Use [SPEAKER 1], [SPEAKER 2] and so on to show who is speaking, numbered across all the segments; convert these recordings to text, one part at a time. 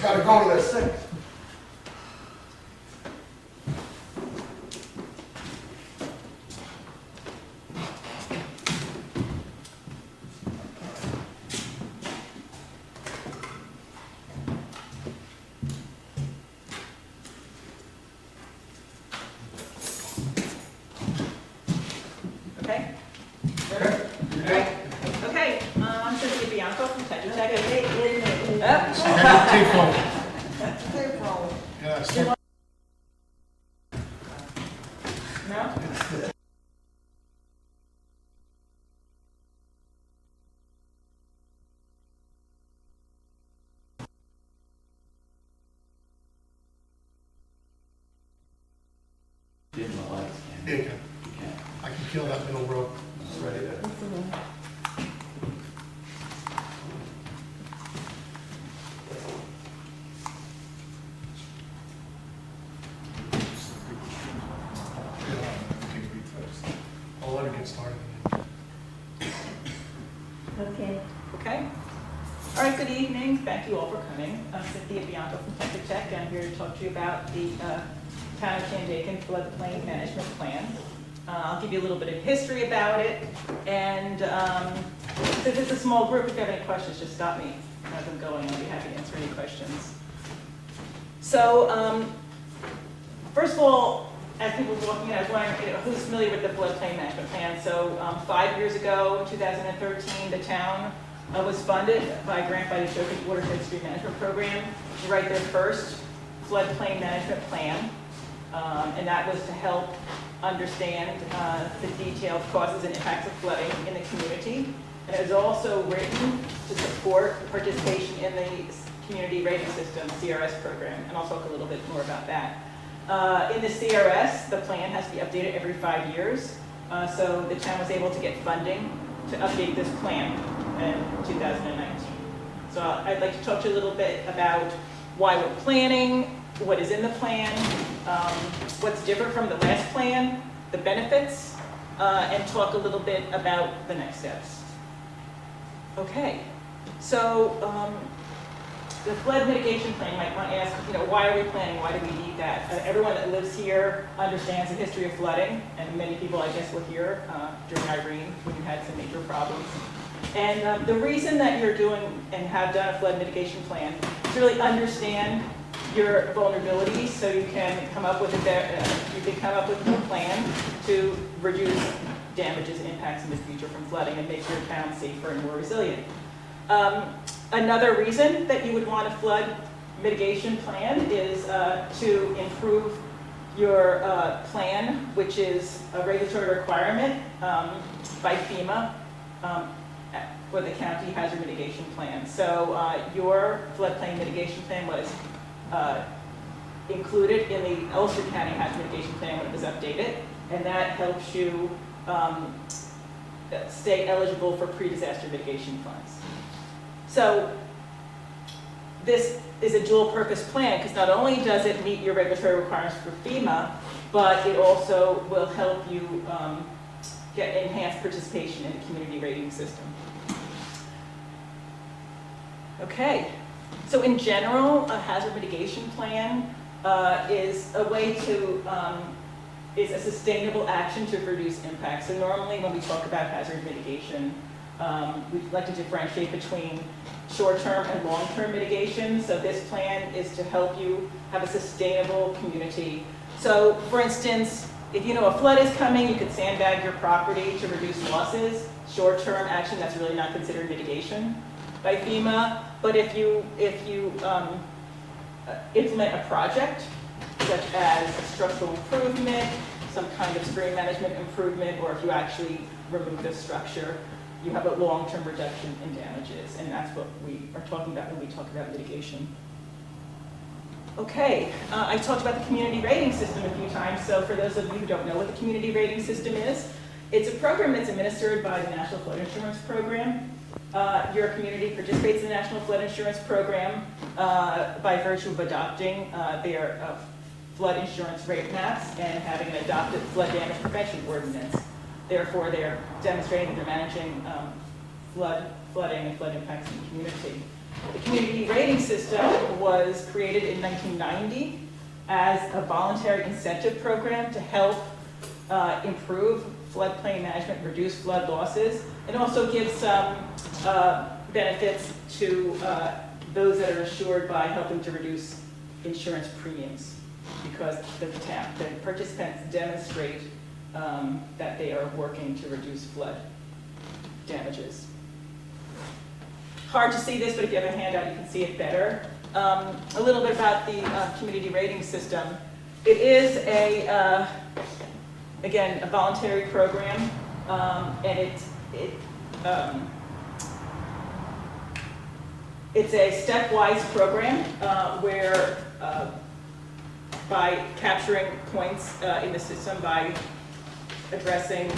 [SPEAKER 1] Gotta go to this.
[SPEAKER 2] Okay? Okay, I'm Cynthia Bianco from Tetra Tech.
[SPEAKER 1] Tape roll.
[SPEAKER 3] Tape roll.
[SPEAKER 1] Yes.
[SPEAKER 2] No?
[SPEAKER 1] There you go. I can kill that middle row. It's ready there. I'll let her get started.
[SPEAKER 2] Okay. Okay. All right, good evening. Thank you all for coming. I'm Cynthia Bianco from Tetra Tech. I'm here to talk to you about the Town of Shandaken Floodplain Management Plan. I'll give you a little bit of history about it. And since it's a small group, if you have any questions, just stop me as I'm going. I'll be happy to answer any questions. So, first of all, as people were walking in, I was wondering who's familiar with the floodplain management plan. So 5 years ago, 2013, the town was funded by a grant by the Shandaken Watershed Stream Management Program to write their first floodplain management plan. And that was to help understand the detailed causes and impacts of flooding in the community. And it was also written to support participation in the community rating system, CRS program. And I'll talk a little bit more about that. In the CRS, the plan has to be updated every 5 years. So the town was able to get funding to update this plan in 2019. So I'd like to talk to you a little bit about why we're planning, what is in the plan, what's different from the last plan, the benefits, and talk a little bit about the next steps. Okay, so the flood mitigation plan, you might want to ask, why are we planning? Why do we need that? Everyone that lives here understands the history of flooding, and many people, I guess, were here during Irene when you had some major problems. And the reason that you're doing and have done a flood mitigation plan is to really understand your vulnerabilities, so you can come up with a plan to reduce damages and impacts in the future from flooding and make your town safer and more resilient. Another reason that you would want a flood mitigation plan is to improve your plan, which is a regulatory requirement by FEMA for the county hazard mitigation plan. So your floodplain mitigation plan was included in the Ulster County hazard mitigation plan when it was updated, and that helps you stay eligible for pre-disaster mitigation funds. So this is a dual purpose plan because not only does it meet your regulatory requirements for FEMA, but it also will help you get enhanced participation in the community rating system. Okay, so in general, a hazard mitigation plan is a way to, is a sustainable action to reduce impacts. So normally when we talk about hazard mitigation, we like to differentiate between short-term and long-term mitigation. So this plan is to help you have a sustainable community. So for instance, if you know a flood is coming, you could sandbag your property to reduce losses. Short-term action, that's really not considered mitigation by FEMA. But if you implement a project, such as a structural improvement, some kind of stream management improvement, or if you actually remove the structure, you have a long-term reduction in damages, and that's what we are talking about when we talk about mitigation. Okay, I talked about the community rating system a few times, so for those of you who don't know what the community rating system is, it's a program that's administered by the National Flood Insurance Program. Your community participates in the National Flood Insurance Program by virtue of adopting their flood insurance rate maps and having an adopted flood damage prevention ordinance. Therefore, they're demonstrating that they're managing flooding and flood impacts in the community. The community rating system was created in 1990 as a voluntary incentive program to help improve floodplain management, reduce flood losses, and also give some benefits to those that are insured by helping to reduce insurance premiums, because the participants demonstrate that they are working to reduce flood damages. Hard to see this, but if you have a handout, you can see it better. A little bit about the community rating system. It is again, a voluntary program, and it's a stepwise program where by capturing points in the system, by addressing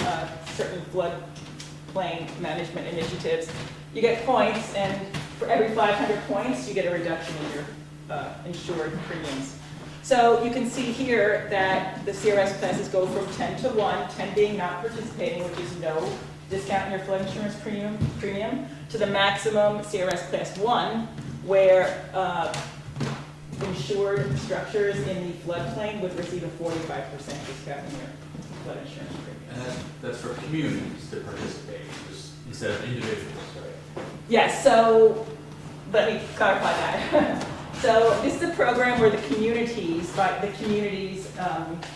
[SPEAKER 2] certain floodplain management initiatives, you get points, and for every 500 points, you get a reduction in your insured premiums. So you can see here that the CRS classes go from 10 to 1, 10 being not participating, which is no discount in your flood insurance premium, to the maximum CRS class 1, where insured structures in the floodplain would receive a 45% discount in your flood insurance premium.
[SPEAKER 4] And that's for communities to participate, just instead of individuals, right?
[SPEAKER 2] Yes, so let me clarify that. So this is a program where the community's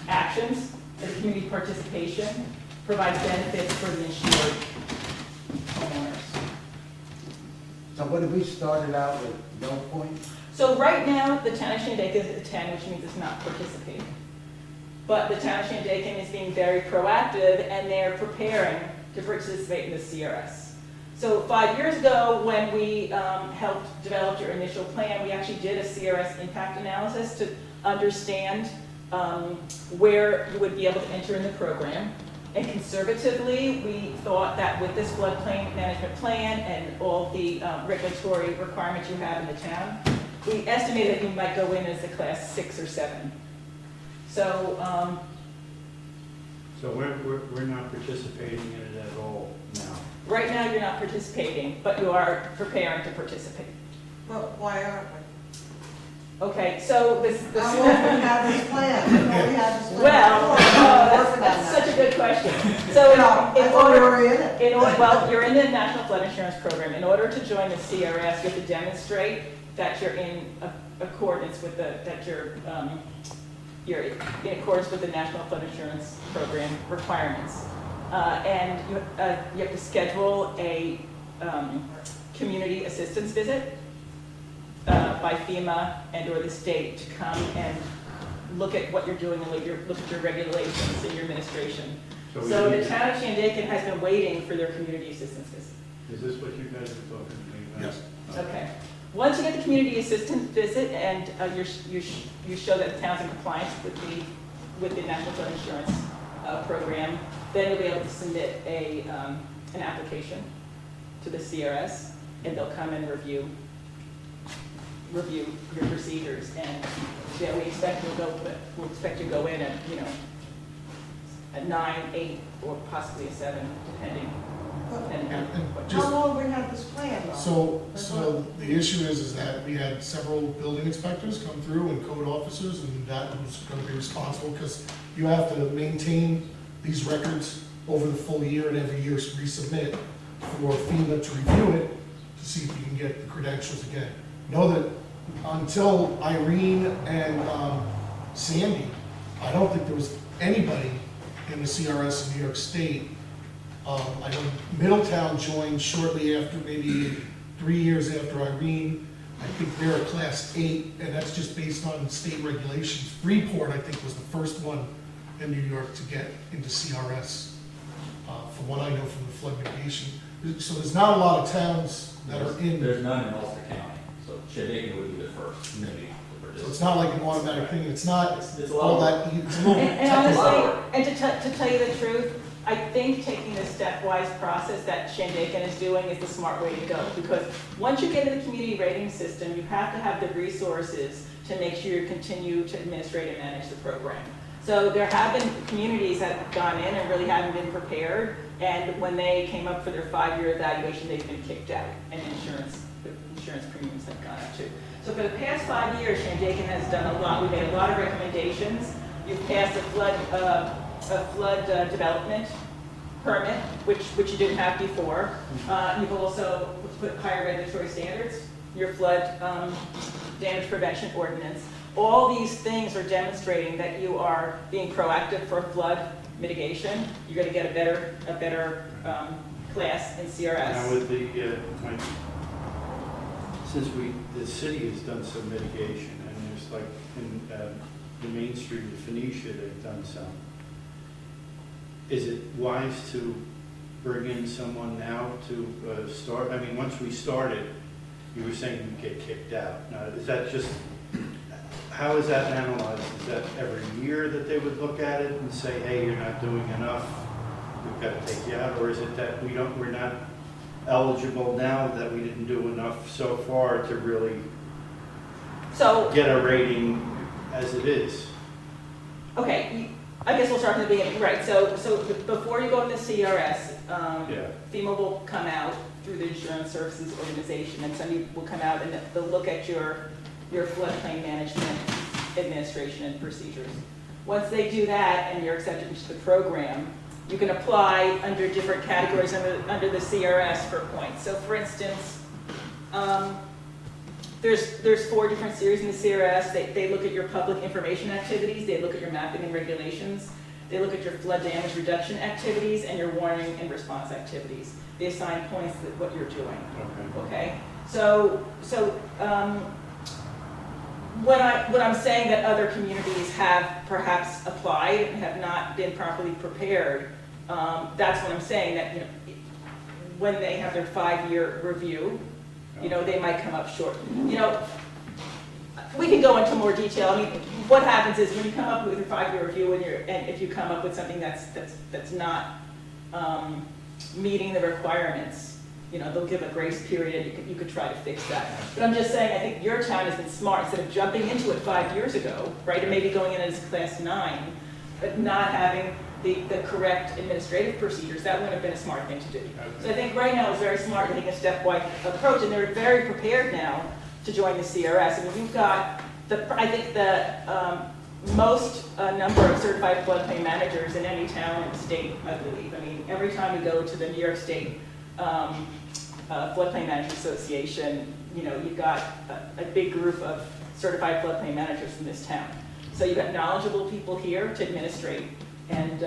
[SPEAKER 2] actions, the community participation, provides benefits for the insured homeowners.
[SPEAKER 5] So what did we started out with, no points?
[SPEAKER 2] So right now, the town of Shandaken is at 10, which means it's not participating. But the town of Shandaken is being very proactive, and they're preparing to participate in the CRS. So 5 years ago, when we helped develop your initial plan, we actually did a CRS impact analysis to understand where you would be able to enter in the program. And conservatively, we thought that with this floodplain management plan and all the regulatory requirements you have in the town, we estimated that you might go in as a class 6 or 7. So,
[SPEAKER 6] So we're not participating in it at all now.
[SPEAKER 2] right now you're not participating, but you are preparing to participate.
[SPEAKER 3] But why aren't we?
[SPEAKER 2] Okay, so this.
[SPEAKER 3] How long we have this plan? How long we had this plan?
[SPEAKER 2] Well,
[SPEAKER 3] Working on
[SPEAKER 2] that's
[SPEAKER 3] that.
[SPEAKER 2] such a good question. So
[SPEAKER 3] Yeah, I
[SPEAKER 2] in
[SPEAKER 3] thought we
[SPEAKER 2] order,
[SPEAKER 3] were in it.
[SPEAKER 2] well, you're in the National Flood Insurance Program. In order to join the CRS, you have to demonstrate that you're in accordance with you're in accordance with the National Flood Insurance Program requirements. And you have to schedule a community assistance visit by FEMA and or the state to come and look at what you're doing and look at your regulations and your administration. So the town of Shandaken has been waiting for their community assistance visit.
[SPEAKER 6] Is this what you guys are talking to me about?
[SPEAKER 1] Yes.
[SPEAKER 2] Okay. Once you get the community assistance visit and you show that the town's in compliance with the National Flood Insurance Program, then you'll be able to submit an application to the CRS, and they'll come and review your procedures. And yeah, we expect you to go in at a 9, 8, or possibly a 7, depending on
[SPEAKER 1] And
[SPEAKER 2] what
[SPEAKER 1] just-
[SPEAKER 3] How long we had this plan though?
[SPEAKER 1] So the issue is that we had several building inspectors come through and code officers, and that was going to be responsible, because you have to maintain these records over the full year, and every year resubmit for FEMA to review it to see if you can get the credentials again. Know that until Irene and Sandy, I don't think there was anybody in the CRS in New York State. I know Middletown joined shortly after, maybe 3 years after Irene. I think they're a class 8, and that's just based on state regulations. Freeport, I think, was the first one in New York to get into CRS, from what I know from the flood mitigation. So there's not a lot of towns that are in.
[SPEAKER 4] There's none in Ulster County, so Shandaken would be the first community to
[SPEAKER 1] So
[SPEAKER 4] participate.
[SPEAKER 1] it's not like an automatic thing. It's not
[SPEAKER 4] It's a
[SPEAKER 1] all
[SPEAKER 4] lot.
[SPEAKER 1] that, it's a little
[SPEAKER 2] And
[SPEAKER 1] technical.
[SPEAKER 2] honestly, and to tell you the truth, I think taking the stepwise process that Shandaken is doing is the smart way to go, because once you get into the community rating system, you have to have the resources to make sure you continue to administrate and manage the program. So there have been communities that have gone in and really haven't been prepared, and when they came up for their 5-year evaluation, they've been kicked out, and the insurance insurance premiums have gone up too. So for the past 5 years, Shandaken has done a lot, we made a lot of recommendations. You've passed a flood development permit, which you didn't have before. You've also put higher regulatory standards, your flood damage prevention ordinance. All these things are demonstrating that you are being proactive for flood mitigation. You're going to get a better class in CRS.
[SPEAKER 6] Now with the, since the city has done some mitigation, and there's like in the Main Street of Phoenicia, they've done some. Is it wise to bring in someone now to start? I mean, once we started, you were saying you'd get kicked out. Now, is that just, how is that analyzed? Is that every year that they would look at it and say, hey, you're not doing enough, we've got to take you out? Or is it that we're not eligible now, that we didn't do enough so far to really get a rating as it is?
[SPEAKER 2] Okay, I guess we'll start from the beginning, right, so before you go into CRS, FEMA will come out through the Insurance Services Organization, and somebody will come out and they'll look at your floodplain management administration and procedures. Once they do that and you're accepted into the program, you can apply under different categories under the CRS for points. So for instance, there's 4 different series in the CRS. They look at your public information activities, they look at your mapping and regulations, they look at your flood damage reduction activities and your warning and response activities. They assign points to what you're doing. Okay? So what I'm saying that other communities have perhaps applied and have not been properly prepared, that's what I'm saying, that when they have their 5-year review, they might come up short. We can go into more detail. I mean, what happens is when you come up with your 5-year review and if you come up with something that's not meeting the requirements, they'll give a grace period and you could try to fix that. But I'm just saying, I think your town has been smart. Instead of jumping into it 5 years ago, right, and maybe going in as class 9, but not having the correct administrative procedures, that wouldn't have been a smart thing to do. So I think right now it's very smart taking a stepwise approach, and they're very prepared now to join the CRS. I mean, you've got I think the most number of certified floodplain managers in any town in the state, I believe. I mean, every time we go to the New York State Floodplain Management Association, you've got a big group of certified floodplain managers in this town. So you've got knowledgeable people here to administrate, and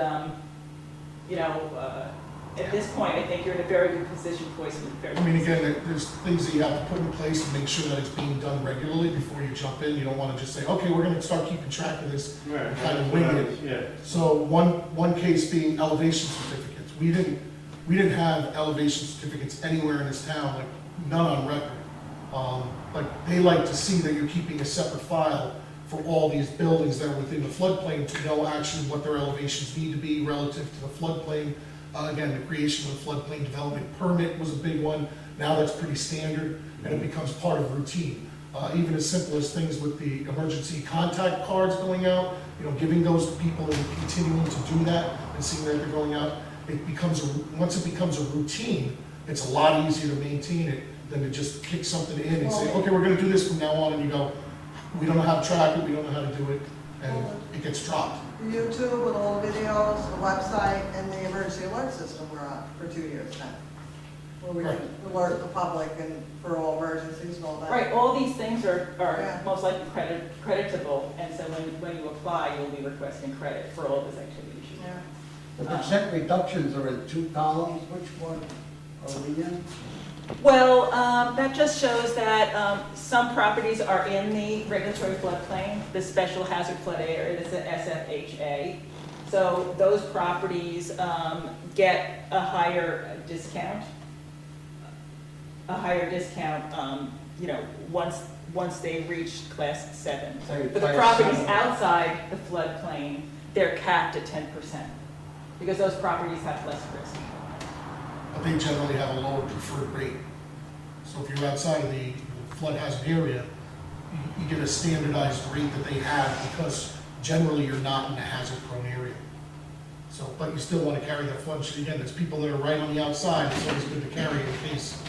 [SPEAKER 2] at this point, I think you're in a very good position to voice it.
[SPEAKER 1] I mean, again, there's things that you have to put in place to make sure that it's being done regularly before you jump in. You don't want to just say, okay, we're going to start keeping track of this, and kind of wing it.
[SPEAKER 6] Yeah.
[SPEAKER 1] So one case being elevation certificates. We didn't have elevation certificates anywhere in this town, like none on record. But they like to see that you're keeping a separate file for all these buildings that are within the floodplain to know actually what their elevations need to be relative to the floodplain. Again, the creation of the floodplain development permit was a big one. Now that's pretty standard, and it becomes part of routine. Even as simple as things with the emergency contact cards going out, giving those to people and continuing to do that and seeing that they're going out. Once it becomes a routine, it's a lot easier to maintain it than to just kick something in and say, okay, we're going to do this from now on, and you go, we don't know how to track it, we don't know how to do it, and it gets dropped.
[SPEAKER 3] YouTube with all the videos, the website, and the emergency alert system we're on for 2 years now. Where we can alert the public and for all emergencies and all that.
[SPEAKER 2] Right, all these things are
[SPEAKER 3] Yeah.
[SPEAKER 2] most likely creditable, and so when you apply, you'll be requesting credit for all those activities.
[SPEAKER 3] Yeah.
[SPEAKER 5] The percent reductions are in 2 columns, which one are we in?
[SPEAKER 2] Well, that just shows that some properties are in the regulatory floodplain, the special hazard flood area, that's the SFHA. So those properties get a higher discount. Once they reach class 7.
[SPEAKER 5] Say
[SPEAKER 2] But the
[SPEAKER 5] class
[SPEAKER 2] properties
[SPEAKER 5] 7.
[SPEAKER 2] outside the floodplain, they're capped at 10%, because those properties have less risk.
[SPEAKER 1] But they generally have a lower preferred rate. So if you're outside of the flood hazard area, you get a standardized rate that they have because generally you're not in a hazard prone area. So, but you still want to carry that flood. Again, there's people that are right on the outside. It's always good to carry in case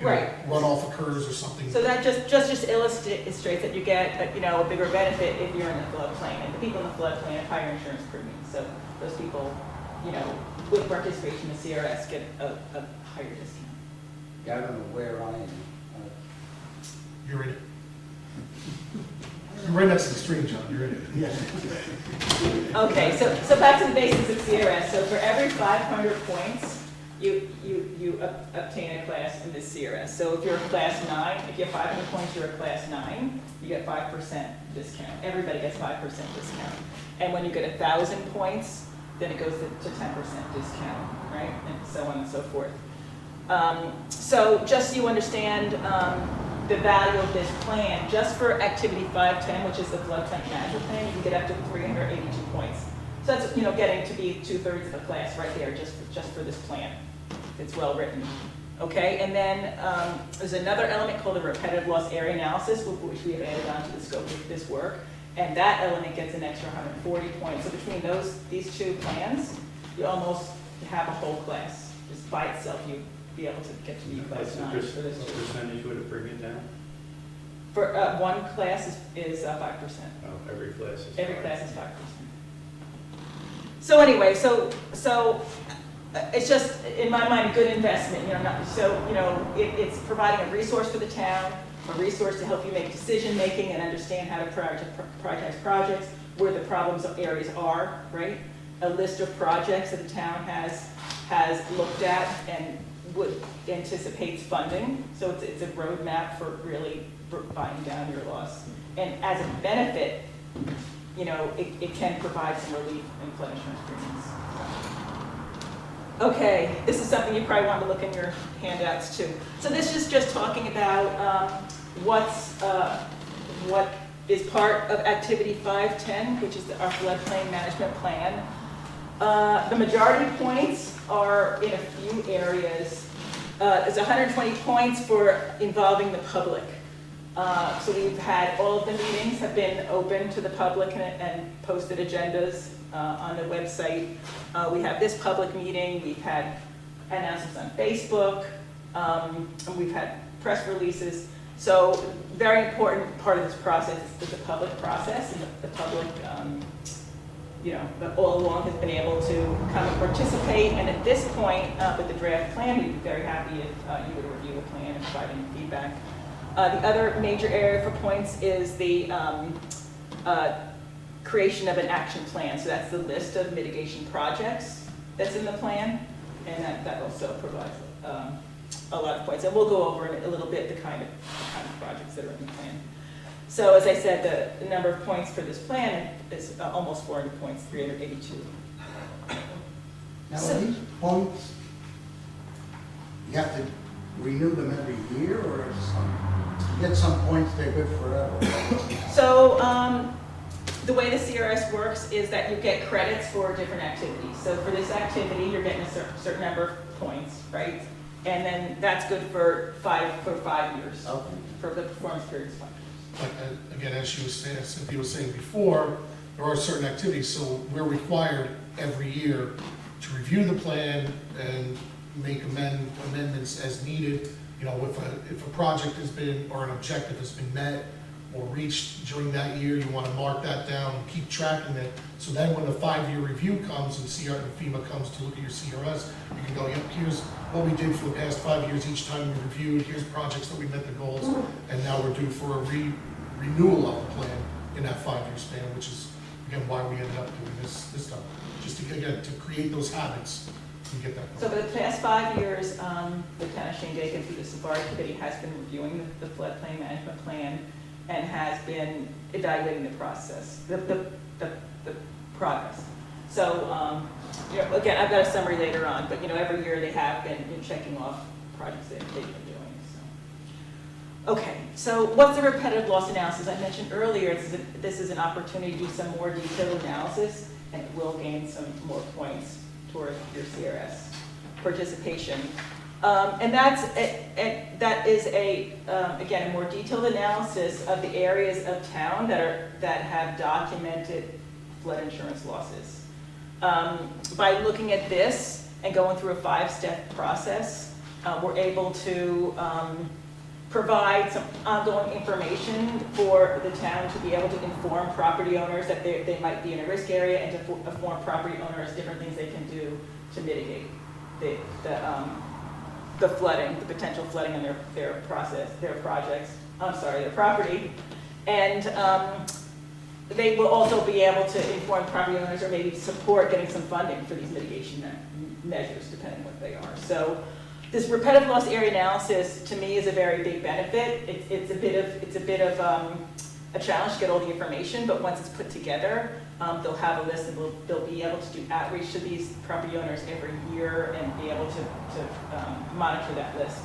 [SPEAKER 1] you know,
[SPEAKER 2] Right.
[SPEAKER 1] runoff occurs or something.
[SPEAKER 2] So that just illustrates that you get, you know, a bigger benefit if you're in the floodplain, and the people in the floodplain have higher insurance premiums, so those people, you know, with participation in CRS get a higher discount.
[SPEAKER 5] Yeah, I don't know where I am.
[SPEAKER 1] You're in it. You're right next to the stream, John, you're in it.
[SPEAKER 5] Yeah.
[SPEAKER 2] Okay, so back to the basics of CRS. So for every 500 points, you obtain a class in this CRS. So if you're a class 9, if you have 500 points, you're a class 9, you get 5% discount. Everybody gets 5% discount. And when you get 1,000 points, then it goes to 10% discount, right? And so on and so forth. So just so you understand the value of this plan, just for activity 510, which is the floodplain management plan, you can get up to 382 points. So that's, you know, getting to be 2/3 of a class right there just for this plan. It's well written. Okay, and then there's another element called the repetitive loss area analysis, which we have added onto the scope of this work. And that element gets an extra 140 points. So between these two plans, you almost have a whole class. Just by itself, you'd be able to get to be class 9 for this.
[SPEAKER 6] What percentage would it bring it down?
[SPEAKER 2] For one class is 5%.
[SPEAKER 6] Oh, every class is.
[SPEAKER 2] Every
[SPEAKER 6] 5.
[SPEAKER 2] class is 5%. So anyway, so it's just, in my mind, a good investment, you know, it's providing a resource for the town, a resource to help you make decision-making and understand how to prioritize projects, where the problems areas are, right? A list of projects that the town has looked at and anticipates funding. So it's a roadmap for really buying down your loss. And as a benefit, you know, it can provide some relief in flood insurance premiums. Okay, this is something you probably want to look in your handouts too. So this is just talking about what is part of Activity 510, which is our floodplain management plan. The majority points are in a few areas. There's 120 points for involving the public. So we've had, all of the meetings have been open to the public and posted agendas on the website. We have this public meeting, we've had announcements on Facebook, and we've had press releases. So very important part of this process is the public process, and the public, you know, all along has been able to come and participate. And at this point, with the draft plan, we'd be very happy if you would review the plan and provide any feedback. The other major area for points is the creation of an action plan. So that's the list of mitigation projects that's in the plan, and that also provides a lot of points. And we'll go over in a little bit the kind of projects that are in the plan. So as I said, the number of points for this plan is almost 400 points, 382.
[SPEAKER 5] Now, are these points, you have to renew them every year, or is you get some points, they're good forever?
[SPEAKER 2] So the way the CRS works is that you get credits for different activities. So for this activity, you're getting a certain number of points, right? And then that's good for 5 years.
[SPEAKER 5] Okay.
[SPEAKER 2] For the performance period is 5 years.
[SPEAKER 1] But again, as she was saying, as Cynthia was saying before, there are certain activities, so we're required every year to review the plan and make amendments as needed. You know, if a project has been, or an objective has been met or reached during that year, you want to mark that down and keep tracking it. So then when the 5-year review comes and FEMA comes to look at your CRS, you can go, yep, here's what we did for the past 5 years each time we reviewed, here's projects that we met the goals, and now we're due for a renewal of the plan in that 5-year span, which is, again, why we ended up doing this time. Just to, again, to create those habits and get that
[SPEAKER 2] So
[SPEAKER 1] going.
[SPEAKER 2] for the past 5 years, Lieutenant Shandaken through the Safari Committee has been reviewing the floodplain management plan and has been evaluating the process, the progress. So, you know, again, I've got a summary later on, but you know, every year they have been checking off projects that they've been doing. So, okay, so what's the repetitive loss analysis? I mentioned earlier, this is an opportunity to do some more detailed analysis, and it will gain some more points toward your CRS participation. And that is again, a more detailed analysis of the areas of town that have documented flood insurance losses. By looking at this and going through a 5-step process, we're able to provide some ongoing information for the town to be able to inform property owners that they might be in a risk area, and to inform property owners different things they can do to mitigate the flooding, the potential flooding in their projects, their property. And they will also be able to inform property owners, or maybe support getting some funding for these mitigation measures, depending on what they are. So this repetitive loss area analysis, to me, is a very big benefit. It's a bit of a challenge to get all the information, but once it's put together, they'll have a list, and they'll be able to do outreach to these property owners every year, and be able to monitor that list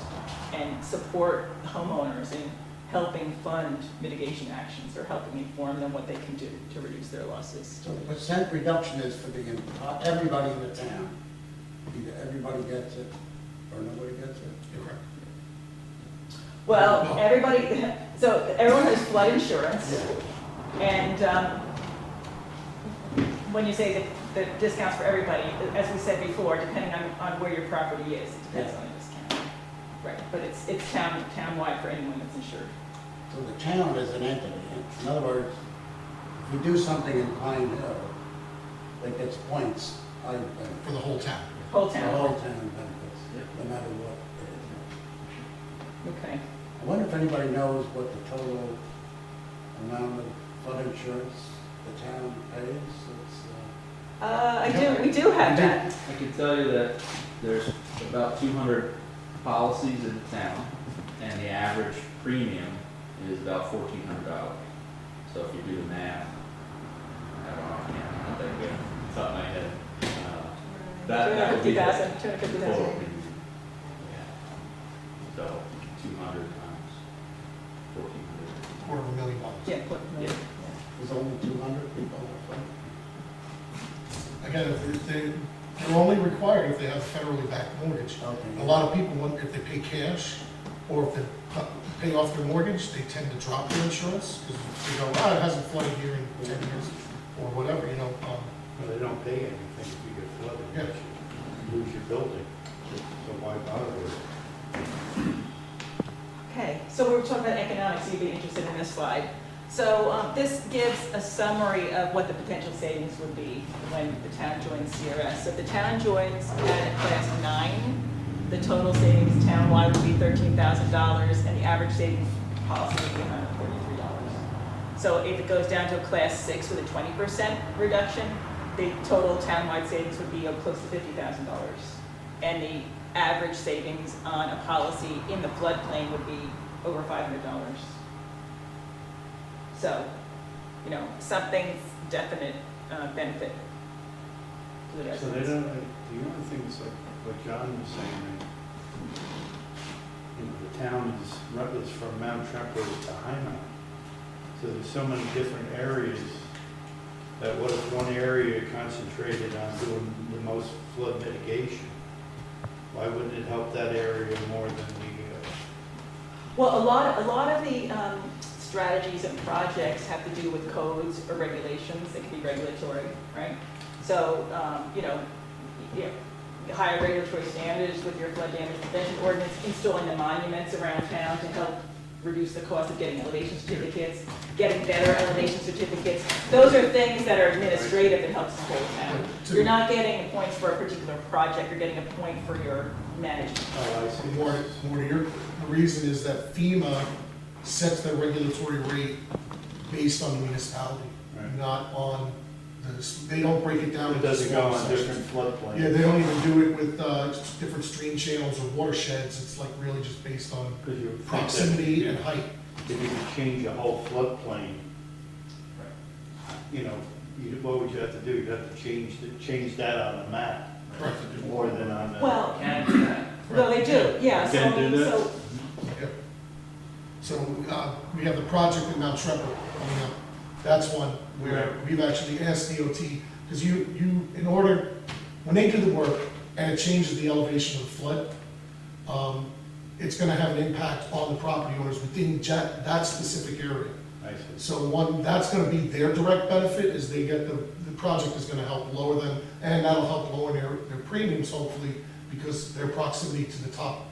[SPEAKER 2] and support homeowners in helping fund mitigation actions, or helping inform them what they can do to reduce their losses.
[SPEAKER 5] So the percent reduction is for everybody in the town. Either everybody gets it or nobody gets it.
[SPEAKER 1] Correct.
[SPEAKER 2] Well, so everyone has flood insurance, and when you say that the discounts for everybody, as we said before, depending on where your property is, it depends on the discount. Right, but it's town-wide for anyone that's insured.
[SPEAKER 5] So the town is an entity. In other words, if you do something in Pine Hill that gets points, I benefit.
[SPEAKER 1] For the whole town.
[SPEAKER 2] Whole
[SPEAKER 5] The
[SPEAKER 2] town.
[SPEAKER 5] whole town benefits, no matter what it is.
[SPEAKER 2] Okay.
[SPEAKER 5] I wonder if anybody knows what the total amount of flood insurance the town pays.
[SPEAKER 2] We do have that.
[SPEAKER 4] I can tell you that there's about 200 policies in the town, and the average premium is about $1,400. So if you do the math, I don't know, I can't, not that good, it's off my head. That would be the
[SPEAKER 2] 250,000.
[SPEAKER 4] total premium. Yeah. So 200 times 1,400.
[SPEAKER 1] $250,000.
[SPEAKER 2] Yeah, put,
[SPEAKER 4] Yeah.
[SPEAKER 5] There's only 200 people on
[SPEAKER 1] Again, they're only required if they have a federally backed mortgage.
[SPEAKER 5] the phone.
[SPEAKER 1] A lot of people, if they pay cash, or if they pay off their mortgage, they tend to drop their insurance, because they go, it hasn't flooded here in 10 years, or whatever, you know.
[SPEAKER 6] Well, they don't pay anything if you get flooded.
[SPEAKER 1] Yeah.
[SPEAKER 6] You lose your building, so why bother with it?
[SPEAKER 2] Okay, so we were talking about economics, you'd be interested in this slide. So this gives a summary of what the potential savings would be when the town joins CRS. So if the town joins at class 9, the total savings townwide would be $13,000, and the average savings policy would be $143. So if it goes down to a class 6 with a 20% reduction, the total townwide savings would be close to $50,000. And the average savings on a policy in the floodplain would be over $500. So, something's definite benefit to the
[SPEAKER 6] So
[SPEAKER 2] residents.
[SPEAKER 6] they don't, the only thing is like what John was saying, the town is from Mount Tremper to High Mountain. So there's so many different areas that what if one area concentrated on doing the most flood mitigation? Why wouldn't it help that area more than the,
[SPEAKER 2] Well, a lot of the strategies and projects have to do with codes or regulations. They can be regulatory, right? So, higher regulatory standards with your flood damage prevention ordinance, installing the monuments around town to help reduce the cost of getting elevation certificates, getting better elevation certificates. Those are things that are administrative that helps the whole town. You're not getting points for a particular project, you're getting a point for your management.
[SPEAKER 6] oh, I see.
[SPEAKER 1] More to your, the reason is that FEMA sets their regulatory rate based on the municipality,
[SPEAKER 6] Right.
[SPEAKER 1] not on they don't break it down
[SPEAKER 6] It
[SPEAKER 1] into
[SPEAKER 6] doesn't go
[SPEAKER 1] smaller
[SPEAKER 6] on
[SPEAKER 1] sections.
[SPEAKER 6] different floodplains.
[SPEAKER 1] Yeah, they don't even do it with different stream channels or watersheds. It's like really just based on
[SPEAKER 6] Because you would think that
[SPEAKER 1] proximity and height.
[SPEAKER 6] If you could change a whole floodplain, what would you have to do? You'd have to change that on the map,
[SPEAKER 1] Correct.
[SPEAKER 6] more than on the.
[SPEAKER 2] Well,
[SPEAKER 4] Can do that.
[SPEAKER 2] no, they do, yeah.
[SPEAKER 6] Can
[SPEAKER 2] So,
[SPEAKER 6] do that?
[SPEAKER 2] so
[SPEAKER 1] Yep. So we have the project in Mount Tremper coming up. That's one where we've actually asked DOT, because in order, when they do the work and it changes the elevation of the flood, it's gonna have an impact on the property owners within that specific area.
[SPEAKER 6] I see.
[SPEAKER 1] So that's gonna be their direct benefit, is they get the project is gonna help lower them, and that'll help lower their premiums hopefully, because their proximity to the top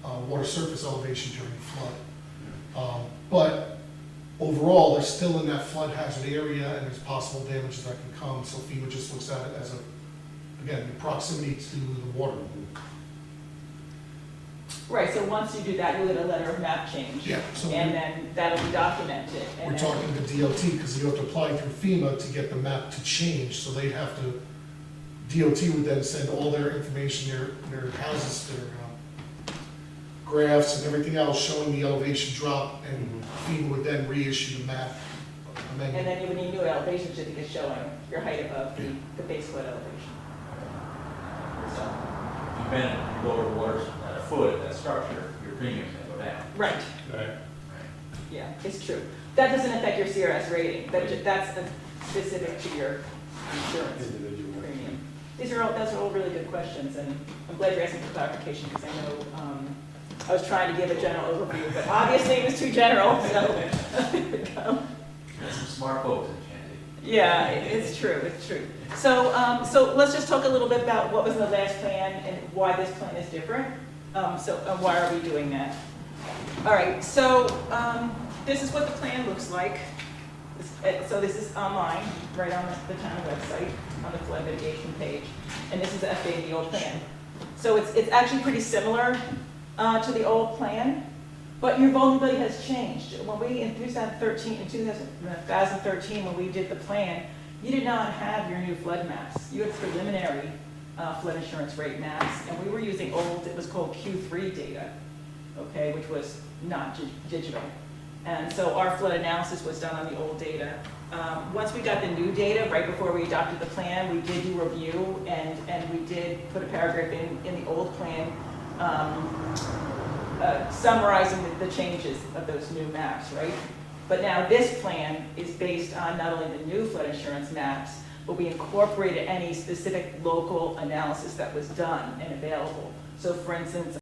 [SPEAKER 1] water surface elevation during flood. But overall, they're still in that flood hazard area, and there's possible damages that can come, so FEMA just looks at it as again, the proximity to the water.
[SPEAKER 2] Right, so once you do that, you'll get a letter of map change.
[SPEAKER 1] Yeah, so
[SPEAKER 2] And then that'll be documented. And
[SPEAKER 1] we're
[SPEAKER 2] then-
[SPEAKER 1] talking to DOT, because you have to apply through FEMA to get the map to change, so they have to, DOT would then send all their information, their houses, their graphs and everything else showing the elevation drop, and FEMA would then reissue the map
[SPEAKER 2] And
[SPEAKER 1] amendment.
[SPEAKER 2] then you would need new elevation certificate showing your height above the base flood elevation.
[SPEAKER 4] So, if you bend lower waters at a foot of that structure, your premium's gonna go down.
[SPEAKER 2] Right,
[SPEAKER 6] Right.
[SPEAKER 2] yeah, it's true. That doesn't affect your CRS rating, that's specific to your insurance
[SPEAKER 6] Individual.
[SPEAKER 2] premium. Those are all really good questions, and I'm glad you're asking for clarification, because I know, I was trying to give a general overview, but obviously it was too general, so. There we go.
[SPEAKER 4] There's some smart folks in Shandaken.
[SPEAKER 2] Yeah, it's true, it's true. So, so let's just talk a little bit about what was in the last plan and why this plan is different. Why are we doing that? All right, so, this is what the plan looks like. So this is online, right on the town website, on the flood mitigation page. And this is the updated the old plan. So it's actually pretty similar to the old plan, but your vulnerability has changed. When we, in 2013, when we did the plan, you did not have your new flood maps. You had preliminary flood insurance rate maps, and we were using old, it was called Q3 data, okay, which was not digital. And so our flood analysis was done on the old data. Once we got the new data, right before we adopted the plan, we did do a review, and we did put a paragraph in the old plan summarizing the changes of those new maps, right? But now this plan is based on not only the new flood insurance maps, but we incorporated any specific local analysis that was done and available. So for instance,